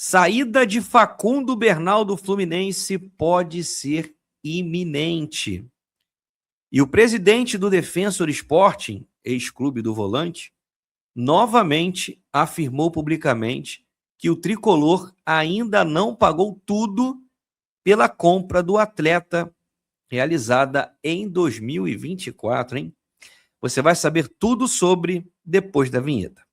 Saída de Facundo Bernal do Fluminense pode ser iminente. E o presidente do Defensor Sporting, ex-clube do volante, novamente afirmou publicamente que o tricolor ainda não pagou tudo pela compra do atleta realizada em 2024, hein? Você vai saber tudo sobre depois da vinheta.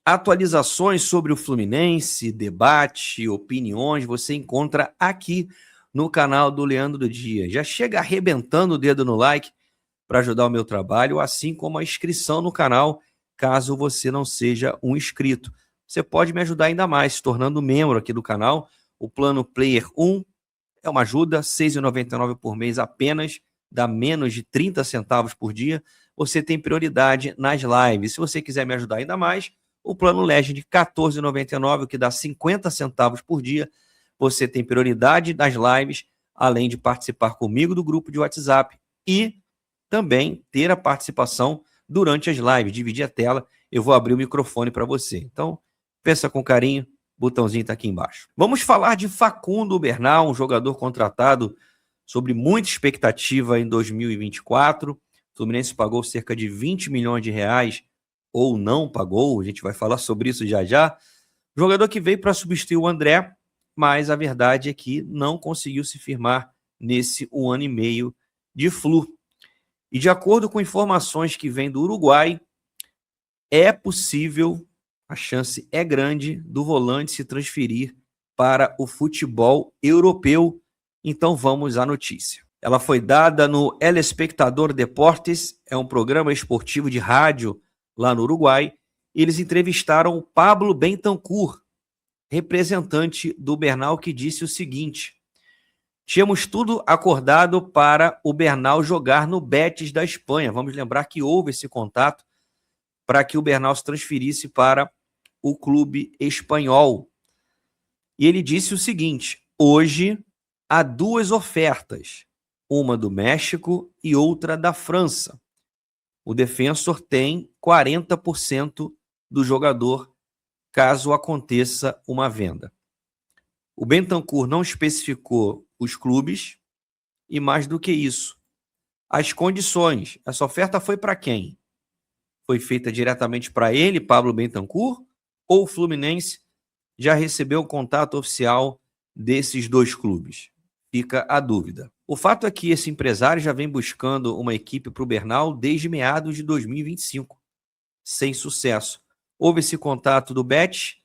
Atualizações sobre o Fluminense, debate, opiniões, você encontra aqui no canal do Leandro do Dia. Já chega arrebentando o dedo no like para ajudar o meu trabalho, assim como a inscrição no canal, caso você não seja um inscrito. Você pode me ajudar ainda mais, se tornando membro aqui do canal. O plano Player 1 é uma ajuda, R$ 6,99 por mês apenas, dá menos de 30 centavos por dia. Você tem prioridade nas lives. Se você quiser me ajudar ainda mais, o plano Legend de R$ 14,99, que dá 50 centavos por dia. Você tem prioridade nas lives, além de participar comigo do grupo de WhatsApp e também ter a participação durante as lives, dividir a tela. Eu vou abrir o microfone para você. Então, pensa com carinho, o botãozinho está aqui embaixo. Vamos falar de Facundo Bernal, um jogador contratado sobre muita expectativa em 2024. O Fluminense pagou cerca de 20 milhões de reais ou não pagou, a gente vai falar sobre isso já já. Jogador que veio para substituir o André, mas a verdade é que não conseguiu se firmar nesse 1 ano e meio de Flu. E de acordo com informações que vêm do Uruguai, é possível, a chance é grande, do volante se transferir para o futebol europeu. Então vamos à notícia. Ela foi dada no El Espectador Deportes, é um programa esportivo de rádio lá no Uruguai, e eles entrevistaram o Pablo Bentancur, representante do Bernal, que disse o seguinte: tínhamos tudo acordado para o Bernal jogar no Betis da Espanha. Vamos lembrar que houve esse contato para que o Bernal se transferisse para o clube espanhol. E ele disse o seguinte: hoje há duas ofertas, uma do México e outra da França. O Defensor tem 40% do jogador caso aconteça uma venda. O Bentancur não especificou os clubes e, mais do que isso, as condições. Essa oferta foi para quem? Foi feita diretamente para ele, Pablo Bentancur, ou o Fluminense já recebeu o contato oficial desses dois clubes? Fica a dúvida. O fato é que esse empresário já vem buscando uma equipe para o Bernal desde meados de 2025, sem sucesso. Houve esse contato do Betis,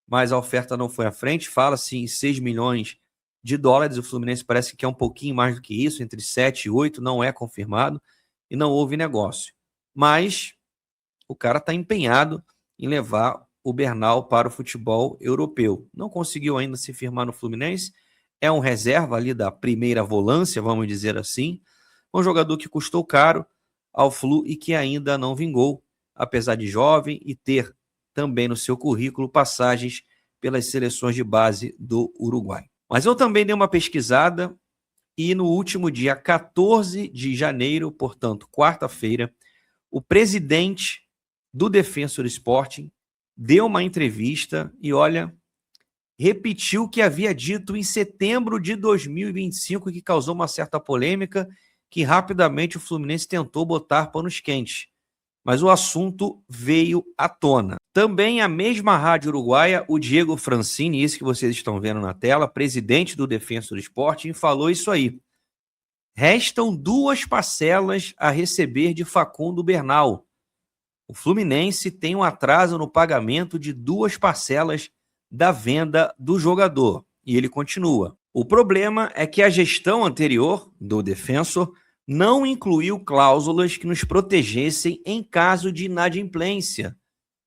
mas a oferta não foi à frente. Fala-se em 6 milhões de dólares. O Fluminense parece que é um pouquinho mais do que isso, entre 7 e 8, não é confirmado, e não houve negócio. Mas o cara está empenhado em levar o Bernal para o futebol europeu. Não conseguiu ainda se firmar no Fluminense, é um reserva ali da primeira volância, vamos dizer assim, um jogador que custou caro ao Flu e que ainda não vingou, apesar de jovem e ter também no seu currículo passagens pelas seleções de base do Uruguai. Mas eu também dei uma pesquisada e no último dia 14 de janeiro, portanto, quarta-feira, o presidente do Defensor Sporting deu uma entrevista e, olha, repetiu o que havia dito em setembro de 2025, que causou uma certa polêmica, que rapidamente o Fluminense tentou botar panos quentes. Mas o assunto veio à tona. Também a mesma rádio uruguaia, o Diego Francini, isso que vocês estão vendo na tela, presidente do Defensor Sporting, falou isso aí. Restam 2 parcelas a receber de Facundo Bernal. O Fluminense tem um atraso no pagamento de 2 parcelas da venda do jogador. E ele continua. O problema é que a gestão anterior do Defensor não incluiu cláusulas que nos protegessem em caso de inadimplência.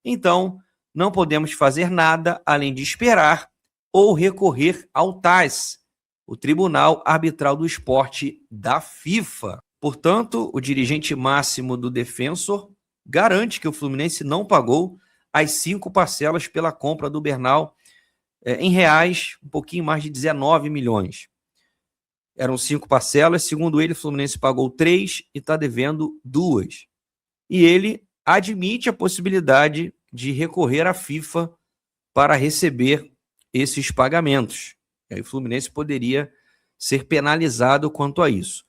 Então, não podemos fazer nada além de esperar ou recorrer ao TAS, o Tribunal Arbitral do Esporte da FIFA. Portanto, o dirigente máximo do Defensor garante que o Fluminense não pagou as 5 parcelas pela compra do Bernal, em reais, um pouquinho mais de 19 milhões. Eram 5 parcelas, segundo ele, o Fluminense pagou 3 e está devendo 2. E ele admite a possibilidade de recorrer à FIFA para receber esses pagamentos. E aí o Fluminense poderia ser penalizado quanto a isso.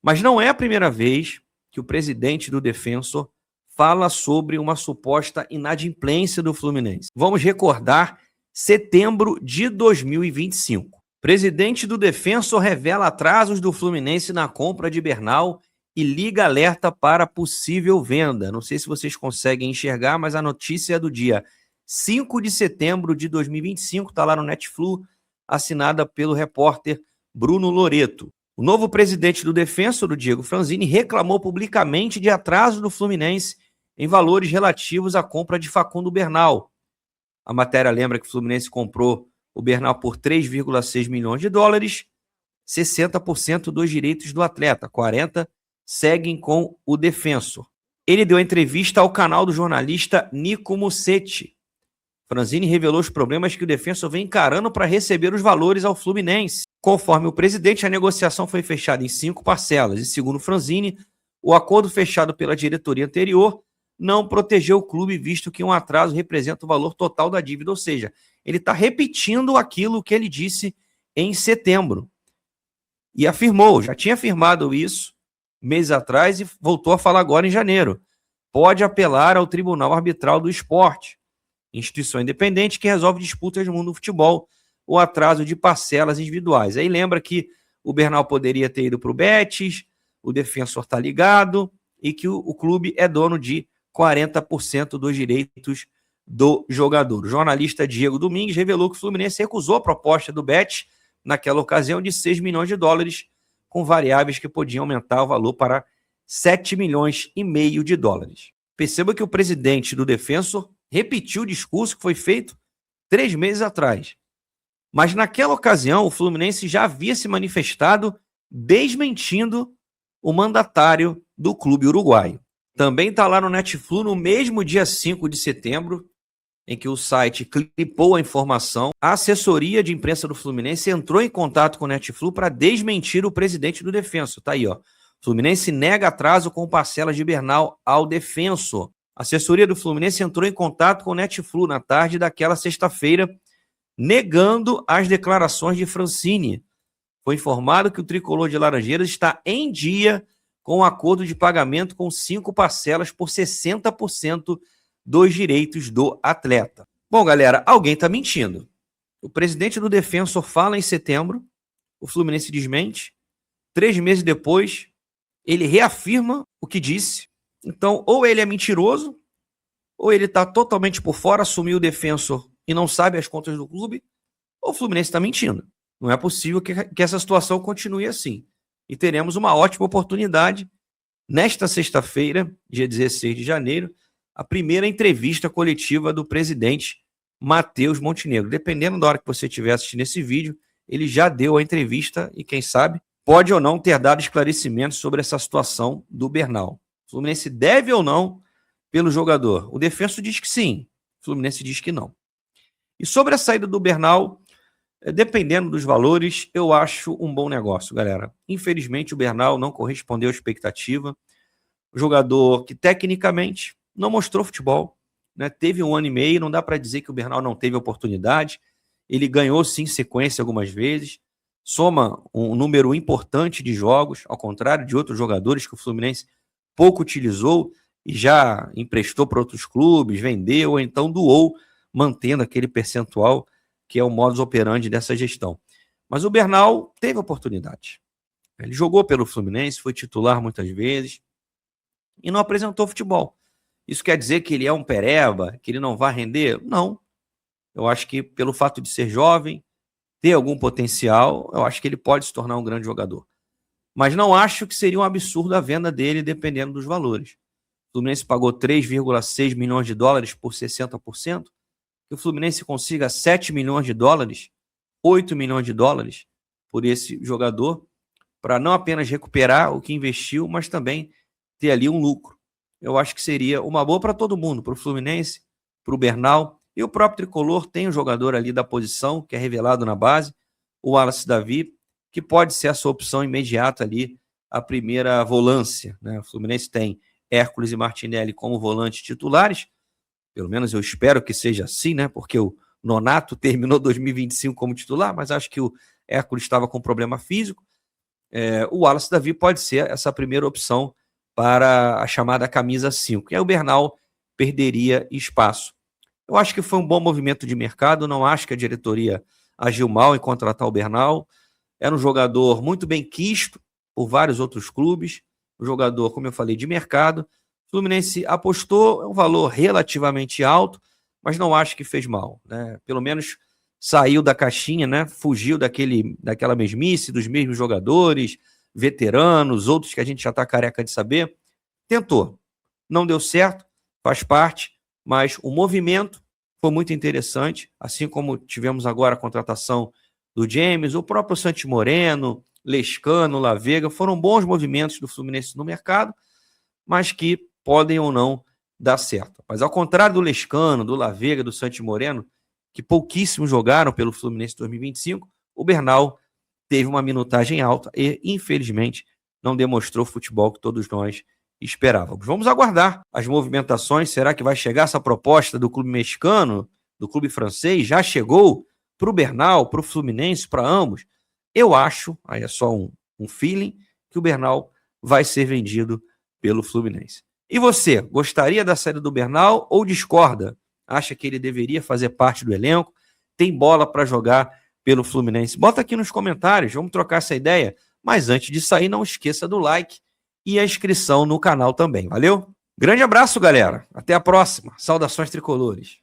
Mas não é a primeira vez que o presidente do Defensor fala sobre uma suposta inadimplência do Fluminense. Vamos recordar setembro de 2025. Presidente do Defensor revela atrasos do Fluminense na compra de Bernal e liga alerta para possível venda. Não sei se vocês conseguem enxergar, mas a notícia é do dia 5 de setembro de 2025, está lá no Netflix, assinada pelo repórter Bruno Loreto. O novo presidente do Defensor, o Diego Franzini, reclamou publicamente de atraso do Fluminense em valores relativos à compra de Facundo Bernal. A matéria lembra que o Fluminense comprou o Bernal por 3,6 milhões de dólares, 60% dos direitos do atleta, 40% seguem com o Defensor. Ele deu entrevista ao canal do jornalista Nico Musetti. Franzini revelou os problemas que o Defensor vem encarando para receber os valores ao Fluminense. Conforme o presidente, a negociação foi fechada em 5 parcelas e, segundo Franzini, o acordo fechado pela diretoria anterior não protegeu o clube, visto que um atraso representa o valor total da dívida, ou seja, ele está repetindo aquilo que ele disse em setembro. E afirmou, já tinha afirmado isso meses atrás e voltou a falar agora em janeiro. Pode apelar ao Tribunal Arbitral do Esporte, instituição independente que resolve disputas no mundo do futebol, o atraso de parcelas individuais. Aí lembra que o Bernal poderia ter ido para o Betis, o Defensor está ligado e que o clube é dono de 40% dos direitos do jogador. O jornalista Diego Domingues revelou que o Fluminense recusou a proposta do Betis naquela ocasião de 6 milhões de dólares, com variáveis que podiam aumentar o valor para 7 milhões e meio de dólares. Perceba que o presidente do Defensor repetiu o discurso que foi feito 3 meses atrás. Mas naquela ocasião, o Fluminense já havia se manifestado desmentindo o mandatário do clube uruguaio. Também está lá no Netflix, no mesmo dia 5 de setembro, em que o site clipou a informação, a assessoria de imprensa do Fluminense entrou em contato com o Netflix para desmentir o presidente do Defensor. Tá aí, ó. Fluminense nega atraso com parcelas de Bernal ao Defensor. A assessoria do Fluminense entrou em contato com o Netflix na tarde daquela sexta-feira, negando as declarações de Franzini. Foi informado que o tricolor de Laranjeiras está em dia com um acordo de pagamento com 5 parcelas por 60% dos direitos do atleta. Bom, galera, alguém está mentindo. O presidente do Defensor fala em setembro, o Fluminense desmente. 3 meses depois, ele reafirma o que disse. Então, ou ele é mentiroso, ou ele está totalmente por fora, assumiu o Defensor e não sabe as contas do clube, ou o Fluminense está mentindo. Não é possível que essa situação continue assim. E teremos uma ótima oportunidade nesta sexta-feira, dia 16 de janeiro, a primeira entrevista coletiva do presidente Matheus Montenegro. Dependendo da hora que você estiver assistindo esse vídeo, ele já deu a entrevista e, quem sabe, pode ou não ter dado esclarecimentos sobre essa situação do Bernal. O Fluminense deve ou não pelo jogador? O Defensor diz que sim, o Fluminense diz que não. E sobre a saída do Bernal, dependendo dos valores, eu acho um bom negócio, galera. Infelizmente, o Bernal não correspondeu à expectativa. O jogador que, tecnicamente, não mostrou futebol, né? Teve 1 ano e meio, não dá para dizer que o Bernal não teve oportunidade. Ele ganhou, sim, sequência algumas vezes. Soma um número importante de jogos, ao contrário de outros jogadores que o Fluminense pouco utilizou e já emprestou para outros clubes, vendeu ou então doou, mantendo aquele percentual que é o modus operandi dessa gestão. Mas o Bernal teve oportunidade. Ele jogou pelo Fluminense, foi titular muitas vezes e não apresentou futebol. Isso quer dizer que ele é um pereba, que ele não vai render? Não. Eu acho que pelo fato de ser jovem, ter algum potencial, eu acho que ele pode se tornar um grande jogador. Mas não acho que seria um absurdo a venda dele dependendo dos valores. O Fluminense pagou 3,6 milhões de dólares por 60%. Que o Fluminense consiga 7 milhões de dólares, 8 milhões de dólares por esse jogador, para não apenas recuperar o que investiu, mas também ter ali um lucro. Eu acho que seria uma boa para todo mundo, para o Fluminense, para o Bernal. E o próprio Tricolor tem um jogador ali da posição, que é revelado na base, o Wallace Davi, que pode ser a sua opção imediata ali, a primeira volância, né? O Fluminense tem Hércules e Martinelli como volantes titulares, pelo menos eu espero que seja assim, né? Porque o Nonato terminou 2025 como titular, mas acho que o Hércules estava com problema físico. O Wallace Davi pode ser essa primeira opção para a chamada camisa 5. E aí o Bernal perderia espaço. Eu acho que foi um bom movimento de mercado, não acho que a diretoria agiu mal em contratar o Bernal. Era um jogador muito bem quisto por vários outros clubes, um jogador, como eu falei, de mercado. O Fluminense apostou, é um valor relativamente alto, mas não acho que fez mal, né? Pelo menos saiu da caixinha, né? Fugiu daquela mesmice, dos mesmos jogadores, veteranos, outros que a gente já está careca de saber. Tentou, não deu certo, faz parte, mas o movimento foi muito interessante, assim como tivemos agora a contratação do James, o próprio Santi Moreno, Lescano, La Vega, foram bons movimentos do Fluminense no mercado, mas que podem ou não dar certo. Mas ao contrário do Lescano, do La Vega, do Santi Moreno, que pouquíssimos jogaram pelo Fluminense 2025, o Bernal teve uma minutagem alta e, infelizmente, não demonstrou o futebol que todos nós esperávamos. Vamos aguardar as movimentações. Será que vai chegar essa proposta do clube mexicano, do clube francês? Já chegou para o Bernal, para o Fluminense, para ambos? Eu acho, aí é só um feeling, que o Bernal vai ser vendido pelo Fluminense. E você, gostaria da saída do Bernal ou discorda? Acha que ele deveria fazer parte do elenco? Tem bola para jogar pelo Fluminense? Bota aqui nos comentários, vamos trocar essa ideia. Mas antes de sair, não esqueça do like e a inscrição no canal também, valeu? Grande abraço, galera. Até a próxima. Saudações tricolores.